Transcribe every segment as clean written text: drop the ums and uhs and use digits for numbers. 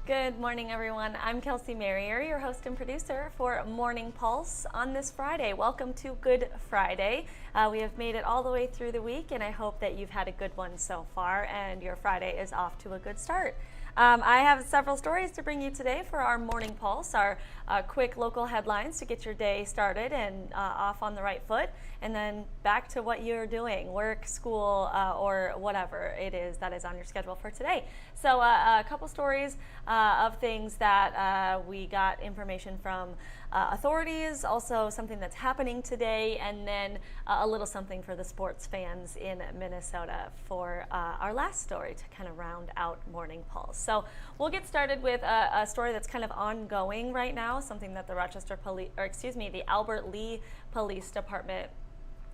Good morning, everyone. I'm Kelsey Marier, your host and producer for Morning Pulse on this Friday. Welcome to Good Friday. We have made it all the way through the week, and I hope that you've had a good one so far, and your Friday is off to a good start. I have several stories to bring you today for our Morning Pulse, our quick local headlines to get your day started and off on the right foot, and then back to what you're doing, work, school, or whatever it is that is on your schedule for today. So a couple stories of things that we got information from authorities, also something that's happening today, and then a little something for the sports fans in Minnesota for our last story to kind of round out Morning Pulse. So we'll get started with a story that's kind of ongoing right now, something that the the Albert Lea Police Department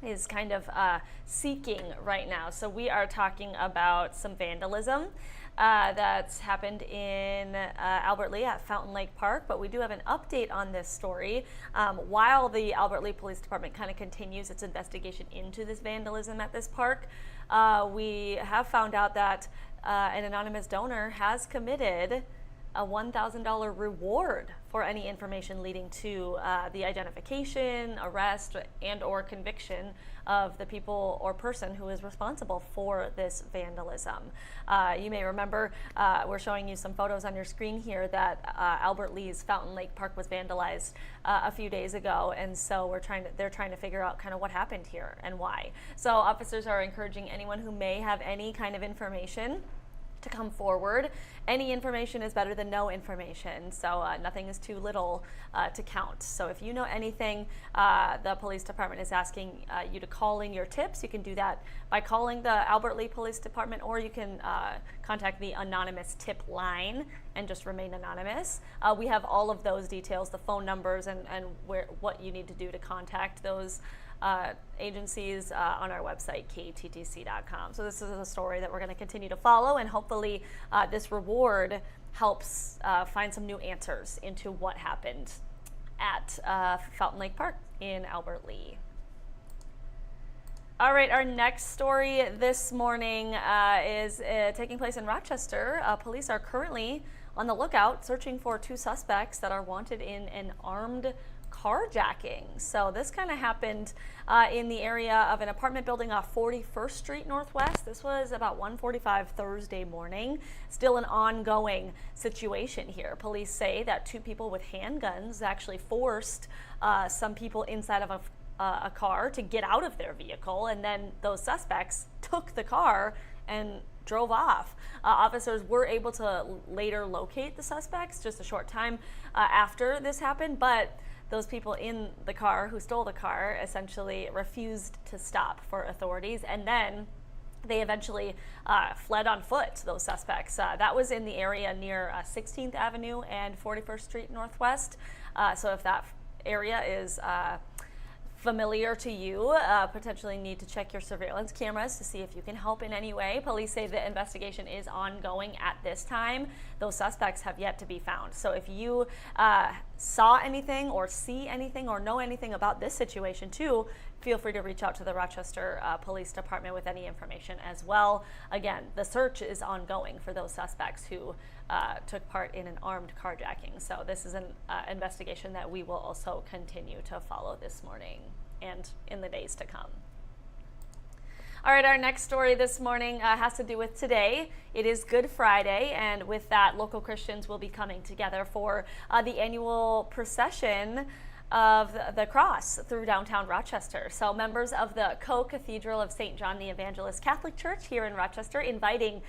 is kind of seeking right now. So we are talking about some vandalism that's happened in Albert Lea at Fountain Lake Park, but we do have an update on this story. While the Albert Lea Police Department kind of continues its investigation into this vandalism at this park, we have found out that an anonymous donor has committed a $1,000 reward for any information leading to the identification, arrest, and or conviction of the people or person who is responsible for this vandalism. You may remember we're showing you some photos on your screen here that Albert Lea's Fountain Lake Park was vandalized a few days ago, and so they're trying to figure out kind of what happened here and why. So officers are encouraging anyone who may have any kind of information to come forward. Any information is better than no information, so nothing is too little to count. So if you know anything, the police department is asking you to call in your tips. You can do that by calling the Albert Lea Police Department, or you can contact the anonymous tip line and just remain anonymous. We have all of those details, the phone numbers, and what you need to do to contact those agencies on our website, kttc.com. So this is a story that we're going to continue to follow, and hopefully this reward helps find some new answers into what happened at Fountain Lake Park in Albert Lea. All right, our next story this morning is taking place in Rochester. Police are currently on the lookout searching for two suspects that are wanted in an armed carjacking. So this kind of happened in the area of an apartment building off 41st Street Northwest. This was about 1:45 Thursday morning. Still an ongoing situation here. Police say that two people with handguns actually forced some people inside of a car to get out of their vehicle, and then those suspects took the car and drove off. Officers were able to later locate the suspects just a short time after this happened, but those people in the car who stole the car essentially refused to stop for authorities, and then they eventually fled on foot, those suspects. That was in the area near 16th Avenue and 41st Street Northwest. So if that area is familiar to you, potentially need to check your surveillance cameras to see if you can help in any way. Police say the investigation is ongoing at this time. Those suspects have yet to be found. So if you saw anything or see anything or know anything about this situation too, feel free to reach out to the Rochester Police Department with any information as well. Again, the search is ongoing for those suspects who took part in an armed carjacking. So this is an investigation that we will also continue to follow this morning and in the days to come. All right, our next story this morning has to do with today. It is Good Friday, and with that, local Christians will be coming together for the annual procession of the cross through downtown Rochester. So members of the Co-Cathedral of St. John the Evangelist Catholic Church here in Rochester inviting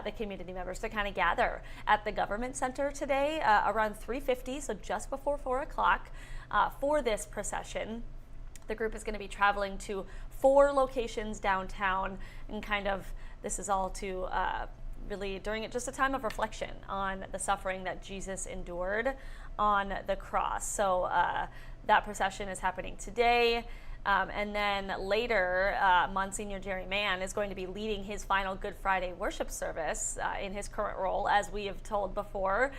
the community members to kind of gather at the Government Center today around 3:50, so just before 4 o'clock for this procession. The group is going to be traveling to 4 locations downtown, and kind of this is all to really during it just a time of reflection on the suffering that Jesus endured on the cross. So that procession is happening today. And then later, Monsignor Jerry Mann is going to be leading his final Good Friday worship service in his current role. As we have told before,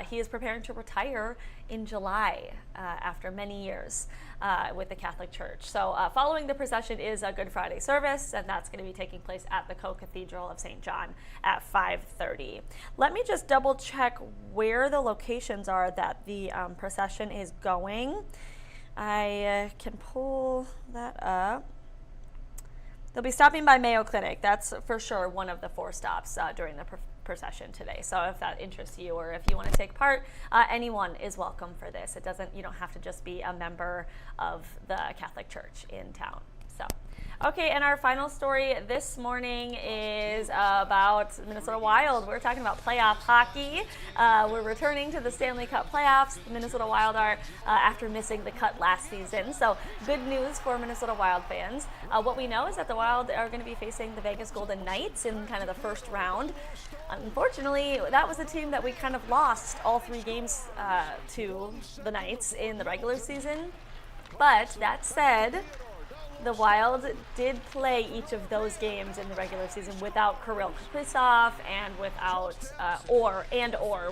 he is preparing to retire in July after many years with the Catholic Church. So following the procession is a Good Friday service, and that's going to be taking place at the Co-Cathedral of St. John at 5:30. Let me just double check where the locations are that the procession is going. I can pull that up. They'll be stopping by Mayo Clinic. That's for sure one of the 4 stops during the procession today. So if that interests you, or if you want to take part, anyone is welcome for this. You don't have to just be a member of the Catholic Church in town. So, okay, and our final story this morning is about Minnesota Wild. We're talking about playoff hockey. We're returning to the Stanley Cup playoffs. The Minnesota Wild are after missing the cut last season. So good news for Minnesota Wild fans. What we know is that the Wild are going to be facing the Vegas Golden Knights in kind of the first round. Unfortunately, that was a team that we kind of lost all 3 games to the Knights in the regular season. But that said, the Wild did play each of those games in the regular season without Kirill Kaprizov and without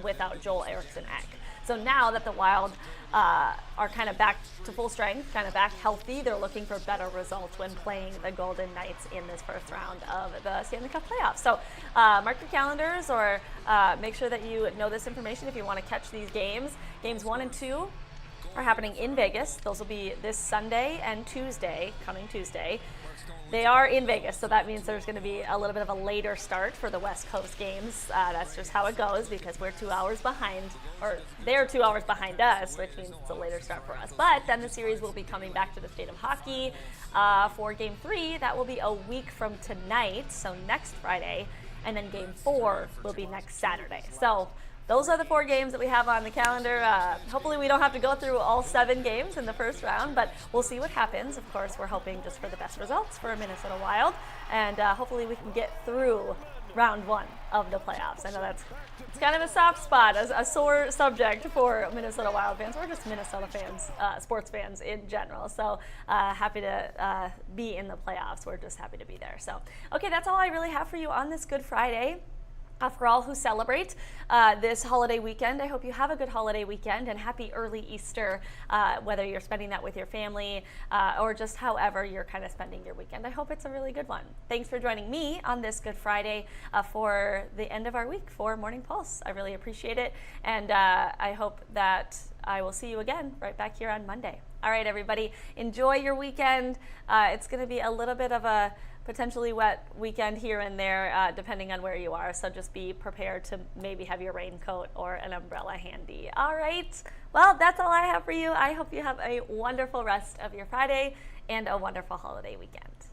without Joel Eriksson-Ek. So now that the Wild are kind of back to full strength, kind of back healthy, they're looking for better results when playing the Golden Knights in this first round of the Stanley Cup playoffs. So mark your calendars, or make sure that you know this information if you want to catch these games. Games 1 and 2 are happening in Vegas. Those will be this Sunday and Tuesday, coming Tuesday. They are in Vegas, so that means there's going to be a little bit of a later start for the West Coast games. That's just how it goes, because we're 2 hours behind, or they're 2 hours behind us, which means it's a later start for us. But then the series will be coming back to the state of hockey for Game 3. That will be a week from tonight, so next Friday, and then Game 4 will be next Saturday. So those are the 4 games that we have on the calendar. Hopefully we don't have to go through all 7 games in the first round, but we'll see what happens. Of course, we're hoping just for the best results for Minnesota Wild, and hopefully we can get through round 1 of the playoffs. I know it's kind of a soft spot, a sore subject for Minnesota Wild fans, or just Minnesota fans, sports fans in general. So happy to be in the playoffs. We're just happy to be there. So, okay, that's all I really have for you on this Good Friday. For all who celebrate this holiday weekend, I hope you have a good holiday weekend, and happy early Easter, whether you're spending that with your family or just however you're kind of spending your weekend. I hope it's a really good one. Thanks for joining me on this Good Friday for the end of our week for Morning Pulse. I really appreciate it, and I hope that I will see you again right back here on Monday. All right, everybody, enjoy your weekend. It's going to be a little bit of a potentially wet weekend here and there, depending on where you are. So just be prepared to maybe have your raincoat or an umbrella handy. All right. Well, that's all I have for you. I hope you have a wonderful rest of your Friday and a wonderful holiday weekend.